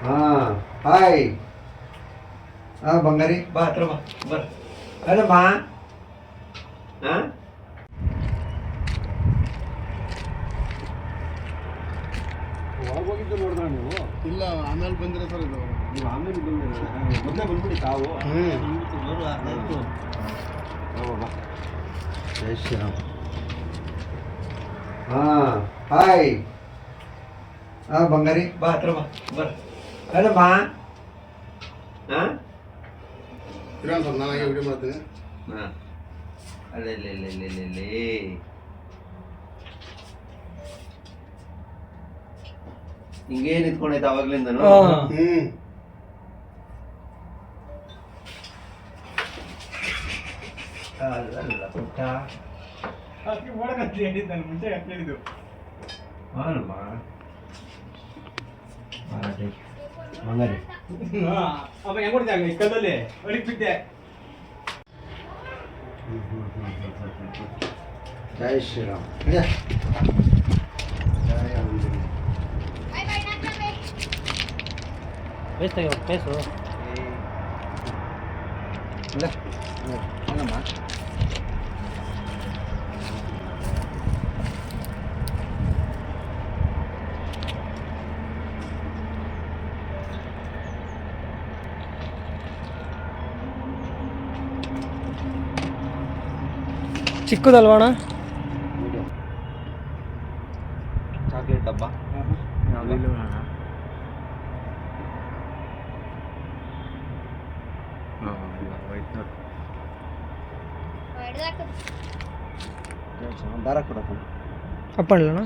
ಹಾಂ ಹಾಯ್. ಹಾಂ ಬಂಗಾರಿ ಬಾ ಹತ್ರ ಬಾ ಬರ ಅಲ್ಲಮ್ಮ. ಹಾಂ ಹೋಗಿದ್ದು ನೋಡಿದ್ರ ನೀವು? ಇಲ್ಲ, ಆಮೇಲೆ ಬಂದಿರೋ ಸರ್ ಇದು. ನೀವು ಆಮೇಲೆ ಬಂದಿರ ಮೊದಲೇ ಬಂದ್ಬಿಡಿ ತಾವು. ಬಾ ಜೈ ಶ್ರೀರಾಮ್. ಹಾಂ ಹಾಯ್. ಹಾಂ ಬಂಗಾರಿ ಬಾ ಹತ್ರ ಬಾ ಬರ ಅಲ್ಲಮ್ಮ. ಹಾಂ ಇರೋಣ ಸರ್, ನಾನು ಹಾಗೆ ವಿಡಿಯೋ ಮಾಡ್ತೀನಿ. ಹಾಂ ಅಲ್ಲೇ ಹಿಂಗೇ ನಿಂತ್ಕೊಂಡೈತೆ ಅವಾಗ್ಲಿಂದನು. ಅಲ್ಲ ಪುಟ್ಟ ಮುಂಚೆ ಹೇಳಿದ್ದು ಹಾನಮ್ಮ ಮಂಗಾರಿ. ಅವ ಹೆಂಗ್ ಕೊಡ್ತೀಯ ಕಲ್ಲಲ್ಲಿ ಅಡಿಗೆ ಬಿದ್ದೆ. ಜೈ ಶ್ರೀರಾಮ್. ಜೈ ಆಂಜನೇಯ. ಪೇಸು ಇಲ್ಲ ಏನಮ್ಮ ಚಿಕ್ಕದಲ್ವಾಣ ವಿಡಿಯೋ ಚಾಕ್ಲೇಟ್ ಡಬ್ಬ ದಾರ ಕೊಡಪ್ಪ. ಅಪ್ಪಣ್ಣ.